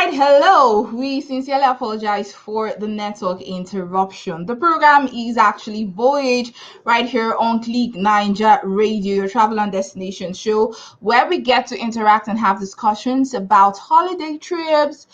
right, hello. We sincerely apologize for the network interruption. The program is actually Voyage right here on Click Ninja Radio, your travel and destination show, where we get to interact and have discussions about holiday trips,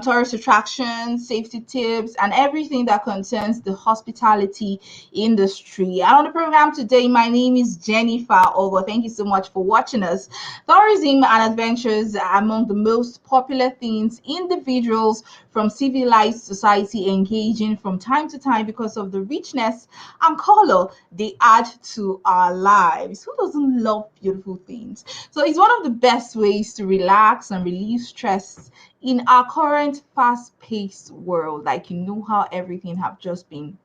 tourist attractions, safety tips, and everything that concerns the hospitality industry. And on the program today, my name is Jennifer Ogo. Thank you so much for watching us. Tourism and adventures are among the most popular things individuals from civilized society engage in from time to time because of the richness and color they add to our lives. Who doesn't love beautiful things? So it's one of the best ways to relax and relieve stress in our current fast-paced world. Like, you know how everything have just been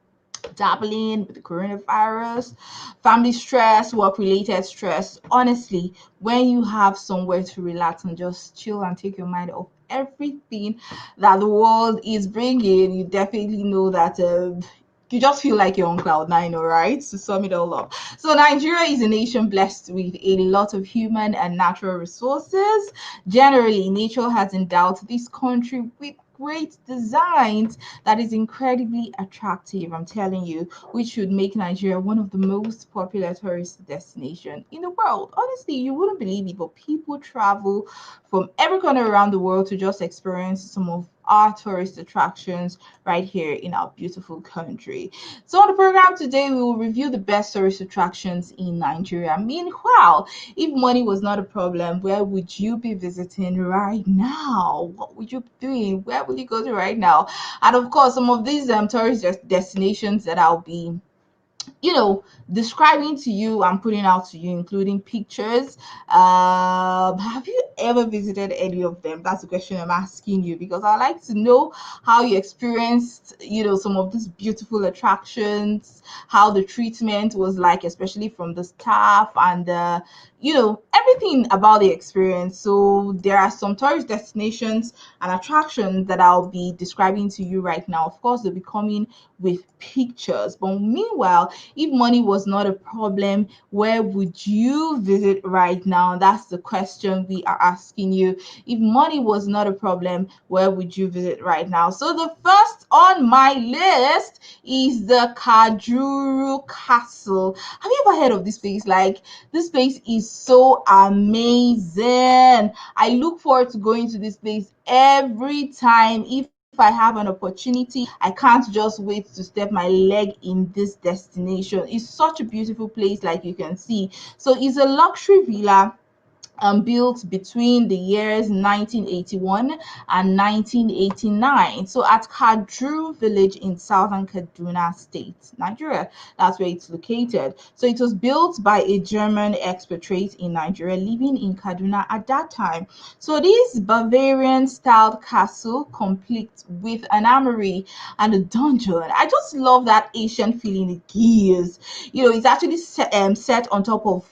dabbling with the coronavirus, family stress, work related stress. Honestly, when you have somewhere to relax and just chill and take your mind off everything that the world is bringing, you definitely know that. You just feel like you're on cloud nine, all right? To sum it all up. So, Nigeria is a nation blessed with a lot of human and natural resources. Generally, nature has endowed this country with great designs that is incredibly attractive, I'm telling you, which should make Nigeria one of the most popular tourist destinations in the world. Honestly, you wouldn't believe it, but people travel from every corner around the world to just experience some of our tourist attractions right here in our beautiful country. So on the program today, we will review the best tourist attractions in Nigeria. Meanwhile, if money was not a problem, where would you be visiting right now? What would you be doing? Where would you go to right now? And of course, some of these tourist destinations that I'll be describing to you and putting out to you, including pictures. Have you ever visited any of them? That's the question I'm asking you because I like to know how you experienced, some of these beautiful attractions, how the treatment was like, especially from the staff and everything about the experience. So there are some tourist destinations and attractions that I'll be describing to you right now. Of course, they'll be coming with pictures. But meanwhile, if money was not a problem, where would you visit right now? That's the question we are asking you. If money was not a problem, where would you visit right now? So the first on my list is the Kajuru Castle. Have you ever heard of this place? Like, this place is so amazing. I look forward to going to this place every time. If I have an opportunity, I can't just wait to step my leg in this destination. It's such a beautiful place, like you can see. So it's a luxury villa built between the years 1981 and 1989. So at Kadru village in southern Kaduna State, Nigeria, that's where it's located. So it was built by a German expatriate in Nigeria living in Kaduna at that time. So this Bavarian styled castle, complete with an armory and a dungeon. I just love that ancient feeling it gives. It's actually set on top of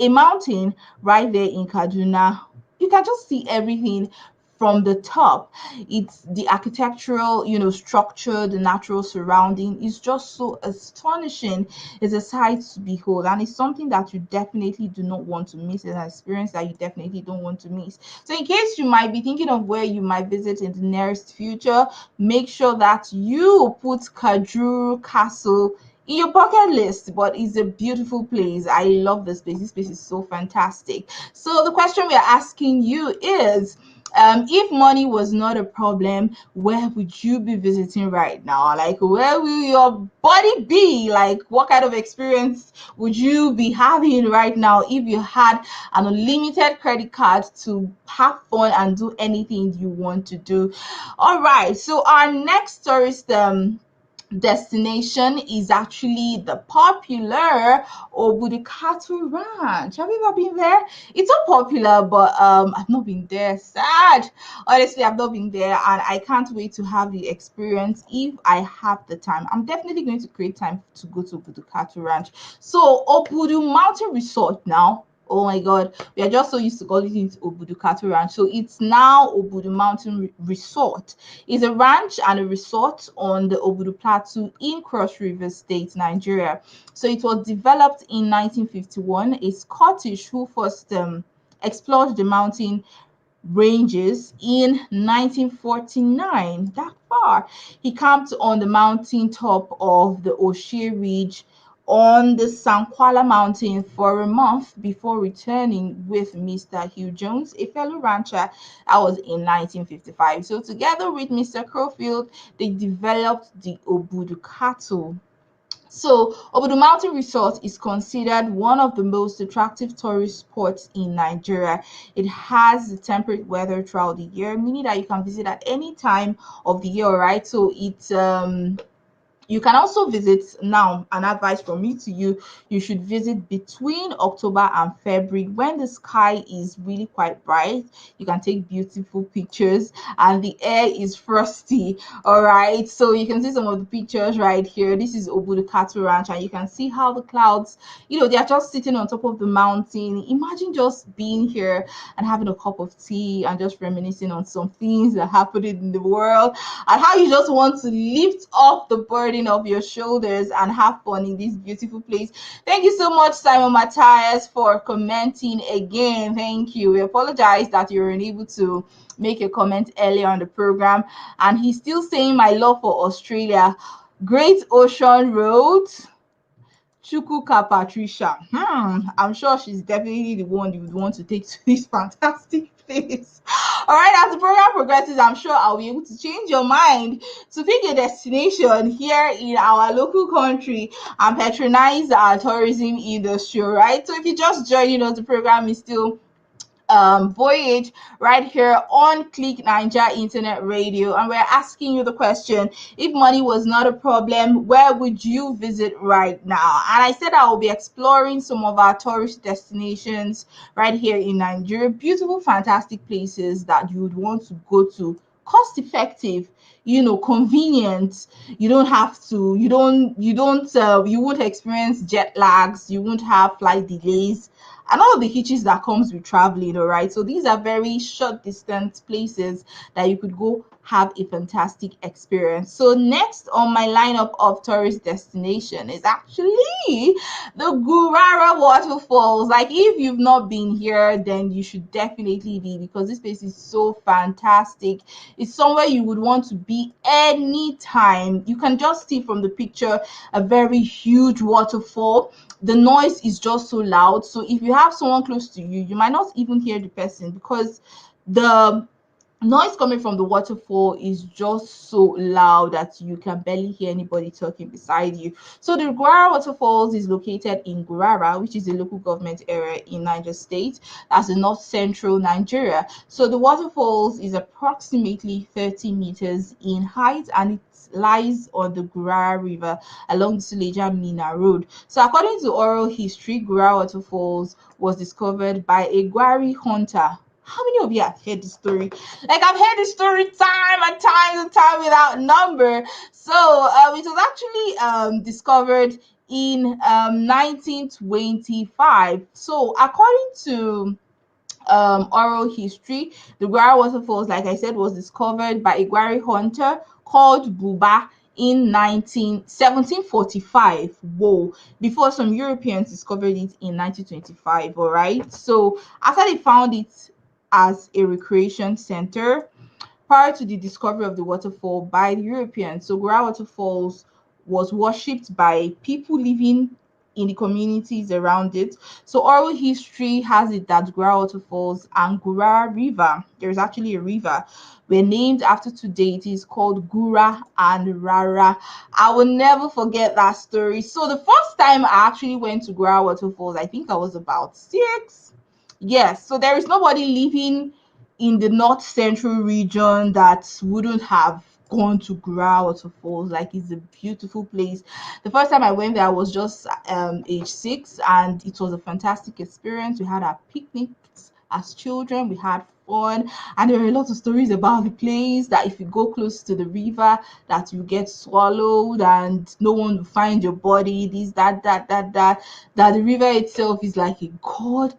a mountain right there in Kaduna. You can just see everything from the top. It's the architectural, structure, the natural surrounding is just so astonishing. It's a sight to behold, and it's something that you definitely do not want to miss. It's an experience that you definitely don't want to miss. So, in case you might be thinking of where you might visit in the nearest future, make sure that you put Kajuru Castle in your bucket list. But it's a beautiful place. I love this place. This place is so fantastic. So the question we are asking you is, if money was not a problem, where would you be visiting right now? Like, where will your body be? Like, what kind of experience would you be having right now if you had an unlimited credit card to have fun and do anything you want to do? All right, so our next tourist destination is actually the popular Obudikatu Ranch. Have you ever been there? It's so popular, but I've not been there. Sad. Honestly, I've not been there, and I can't wait to have the experience if I have the time. I'm definitely going to create time to go to Obudikatu Ranch. So Obudu Mountain Resort now. Oh my God, we are just so used to calling it Obudu Cattle Ranch. So it's now Obudu Mountain Resort. It's a ranch and a resort on the Obudu Plateau in Cross River State, Nigeria. So it was developed in 1951. A Scottish who first explored the mountain ranges in 1949. That far. He camped on the mountain top of the O'Shea Ridge on the Sanquala Mountain for a month before returning with Mr. Hugh Jones, a fellow rancher. That was in 1955. So together with Mr. Crowfield, they developed the Obudu cattle. So, Obudu Mountain Resort is considered one of the most attractive tourist spots in Nigeria. It has temperate weather throughout the year, meaning that you can visit at any time of the year, right? So it's you can also visit now. An advice from me to you: you should visit between October and February when the sky is really quite bright. You can take beautiful pictures and the air is frosty. All right, so you can see some of the pictures right here. This is Obudu Cattle Ranch, and you can see how the clouds, they are just sitting on top of the mountain. Imagine just being here and having a cup of tea and just reminiscing on some things that happened in the world, and how you just want to lift up the burden of your shoulders and have fun in this beautiful place. Thank you so much, Simon Matthias, for commenting again. Thank you. We apologize that you were unable to make a comment earlier on the program. And he's still saying, my love for Australia. Great Ocean Road. Chukwuka Patricia. I'm sure she's definitely the one you would want to take to this fantastic place. All right, as the program progresses, I'm sure I'll be able to change your mind to pick a destination here in our local country and patronize our tourism industry, right? So if you just joining us, the program is still Voyage right here on Click Niger Internet Radio, and we're asking you the question: if money was not a problem, where would you visit right now? And I said I will be exploring some of our tourist destinations right here in Nigeria, beautiful, fantastic places that you would want to go to, cost effective, convenient. You don't have to, you won't experience jet lags, you won't have flight delays and all of the hitches that comes with traveling. All right, so these are very short distance places that you could go have a fantastic experience. So next on my lineup of tourist destination is actually the Gurara waterfalls. Like, if you've not been here, then you should definitely be, because this place is so fantastic. It's somewhere you would want to be anytime. You can just see from the picture a very huge waterfall. The noise is just so loud, so if you have someone close to you, you might not even hear the person, because the noise coming from the waterfall is just so loud that you can barely hear anybody talking beside you. So the Gurara waterfalls is located in Gurara, which is a local government area in Niger State. That's in north central Nigeria. So the waterfalls is approximately 30 meters in height, and it lies on the Gurara River along the Suleja Mina Road. So according to oral history, Gurara waterfalls was discovered by a Gwari hunter. How many of you have heard this story? Like, I've heard this story time and time without number. So it was actually discovered in 1925. So according to oral history, the Gwari waterfalls, like I said, was discovered by a Gwari hunter called Buba in 1745. Whoa, before some Europeans discovered it in 1925. All right, so after they found it as a recreation center prior to the discovery of the waterfall by the Europeans, so Gura Waterfalls was worshipped by people living in the communities around it. So oral history has it that Gura Waterfalls and Gura River, there's actually a river, were named after two deities called Gura and Rara. I will never forget that story. So the first time I actually went to Gura Waterfalls, I think I was about 6. Yes, so there is nobody living in the north central region that wouldn't have gone to Gura Waterfalls. Like, it's a beautiful place. The first time I went there, I was just age 6, and it was a fantastic experience. We had our picnics as children, we had fun, and there are a lot of stories about the place, that if you go close to the river, that you get swallowed and no one will find your body, this, that the river itself is like a god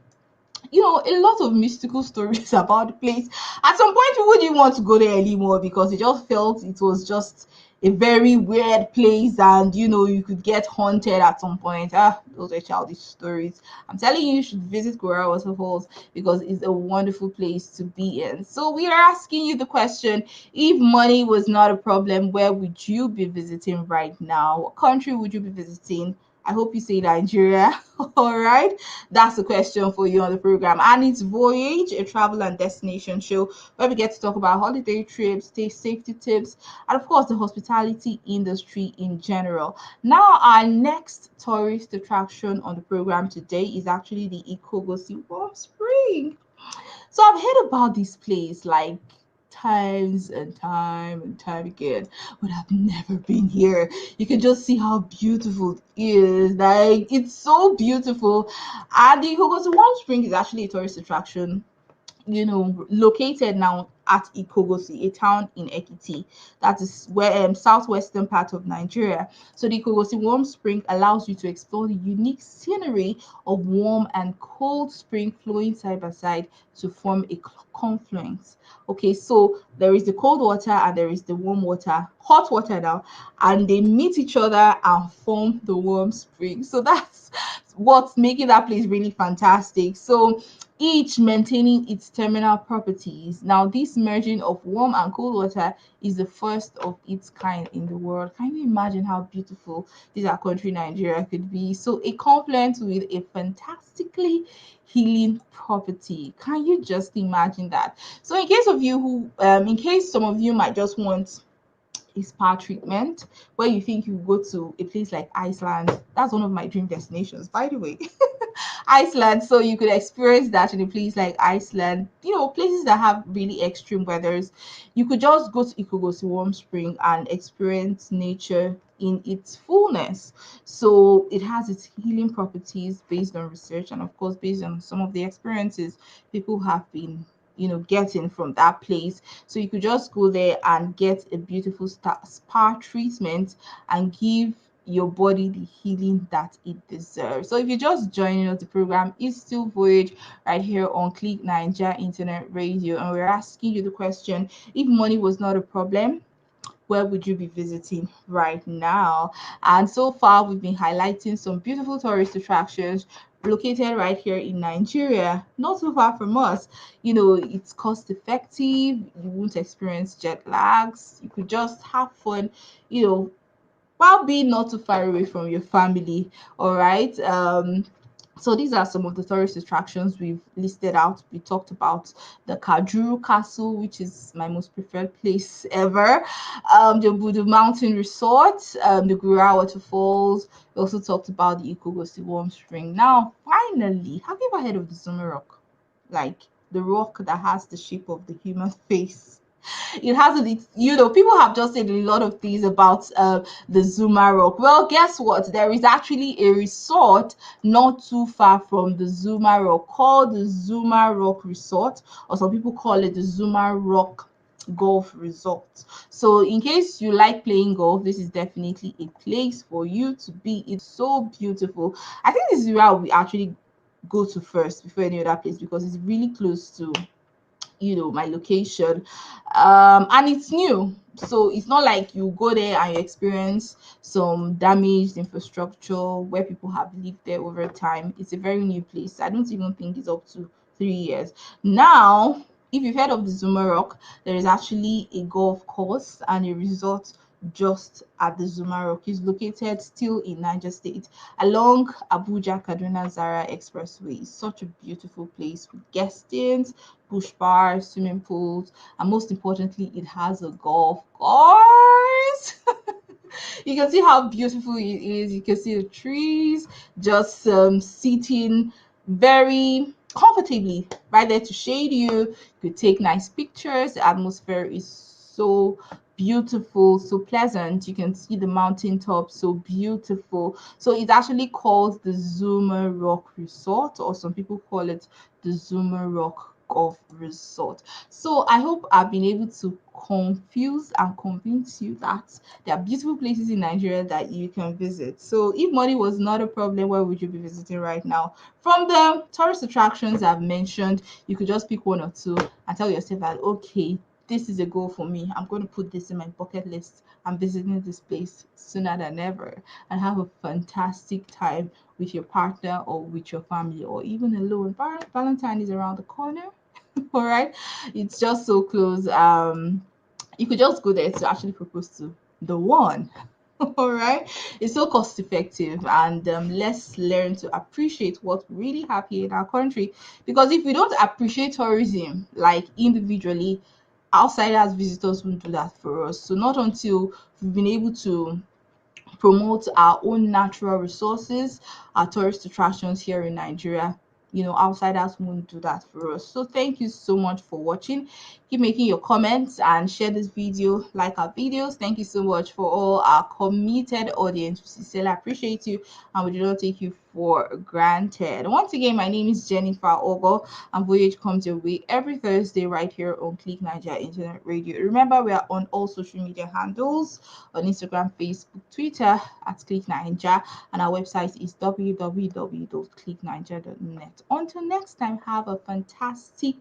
a lot of mystical stories about the place. At some point, we wouldn't want to go there anymore because it just felt it was just a very weird place, and you could get haunted at some point. Those are childish stories. I'm telling you, you should visit Gora Waterfalls because it's a wonderful place to be in. So we are asking you the question: if money was not a problem, where would you be visiting right now? What country would you be visiting? I hope you say Nigeria. All right. That's the question for you on the program. And it's Voyage, a travel and destination show where we get to talk about holiday trips, stay safety tips, and of course, the hospitality industry in general. Now, our next tourist attraction on the program today is actually the Ikogosi Warm Spring. So I've heard about this place like times and time again, but I've never been here. You can just see how beautiful it is. Like it's so beautiful. And the Ikogosi Warm Spring is actually a tourist attraction, located now at Ikogosi, a town in Ekiti, that is where southwestern part of Nigeria. So the Ikogosi warm spring allows you to explore the unique scenery of warm and cold spring flowing side by side to form a confluence. Okay, so there is the cold water and there is the warm water, hot water now, and they meet each other and form the warm spring. So that's what's making that place really fantastic. So each maintaining its terminal properties. Now, this merging of warm and cold water is the first of its kind in the world. Can you imagine how beautiful this our country, Nigeria, could be? So, a confluence with a fantastically healing property. Can you just imagine that? So, in case some of you might just want a spa treatment where you think you go to a place like Iceland. That's one of my dream destinations, by the way. Iceland, so you could experience that in a place like Iceland, places that have really extreme weathers. You could just go to Ikogosi Warm Spring and experience nature in its fullness. So it has its healing properties based on research and of course based on some of the experiences people have been getting from that place. So you could just go there and get a beautiful spa treatment and give your body the healing that it deserves. So if you're just joining us, the program is still Voyage right here on Click Nigeria Internet Radio, and we're asking you the question: if money was not a problem, where would you be visiting right now? And so far, we've been highlighting some beautiful tourist attractions located right here in Nigeria, not so far from us. It's cost effective, you won't experience jet lags, you could just have fun, you know, while being not too far away from your family. All right. So these are some of the tourist attractions we've listed out. We talked about the Kajuru Castle, which is my most preferred place ever. The Budu Mountain Resort, the Gura Waterfalls. We also talked about the Ikogosi Warm Spring. Now, finally, have you ever heard of the Zuma Rock? Like the rock that has the shape of the human face. It has people have just said a lot of things about the Zuma Rock. Well, guess what? There is actually a resort not too far from the Zuma Rock called the Zuma Rock Resort, or some people call it the Zuma Rock Golf Resort. So in case you like playing golf, this is definitely a place for you to be. It's so beautiful. I think this is where we actually go to first before any other place because it's really close to my location, and it's new, so it's not like you go there and you experience some damaged infrastructure where people have lived there over time. It's a very new place. I don't even think it's up to 3 years now. If you've heard of the Zuma Rock, there is actually a golf course and a resort just at the Zuma Rock. Is located still in Niger State along Abuja Kaduna Zara Expressway. It's such a beautiful place with guest inns, bush bars, swimming pools, and most importantly, it has a golf course. You can see how beautiful it is. You can see the trees just sitting very comfortably right there to shade you. You could take nice pictures. The atmosphere is so beautiful, so pleasant. You can see the mountain top, so beautiful. So it's actually called the Zuma Rock Resort, or some people call it the Zuma Rock golf resort. So I hope I've been able to confuse and convince you that there are beautiful places in Nigeria that you can visit. So if money was not a problem, where would you be visiting right now? From the tourist attractions I've mentioned, you could just pick one or two and tell yourself that, okay, this is a goal for me. I'm going to put this in my bucket list. I'm visiting this place sooner than ever, and have a fantastic time with your partner or with your family or even alone. Valentine is around the corner. All right, it's just so close. You could just go there to actually propose to the one. All right, it's so cost effective, and let's learn to appreciate what we really have here in our country, because if we don't appreciate tourism like individually, outsiders, visitors won't do that for us. So not until we've been able to promote our own natural resources, our tourist attractions here in Nigeria, outsiders won't do that for us. So thank you so much for watching. Keep making your comments and share this video, like our videos. Thank you so much for all our committed audience. We sincerely appreciate you, and we do not take you for granted. Once again, my name is Jennifer Ogo, and Voyage comes your way every Thursday right here on Click Nigeria Internet Radio. Remember, we are on all social media handles on Instagram, Facebook, Twitter at Click Nigeria, and our website is www.clicknigeria.net. Until next time, have a fantastic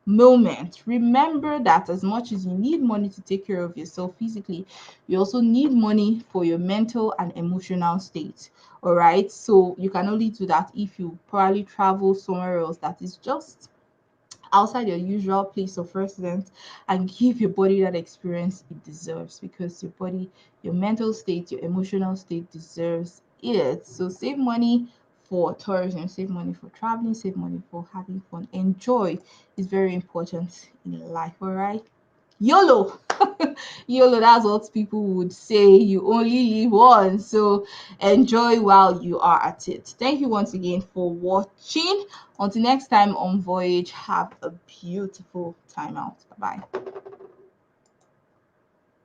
moment. Remember that as much as you need money to take care of yourself physically, you also need money for your mental and emotional state. All right, so you can only do that if you probably travel somewhere else that is just outside your usual place of residence, and give your body that experience it deserves, because your body, your mental state, your emotional state deserves it. So save money for tourism, save money for traveling, save money for having fun. Enjoy is very important in life. All right, YOLO. YOLO, that's what people would say. You only live once. So enjoy while you are at it. Thank you once again for watching. Until next time on Voyage, have a beautiful time out. Bye bye.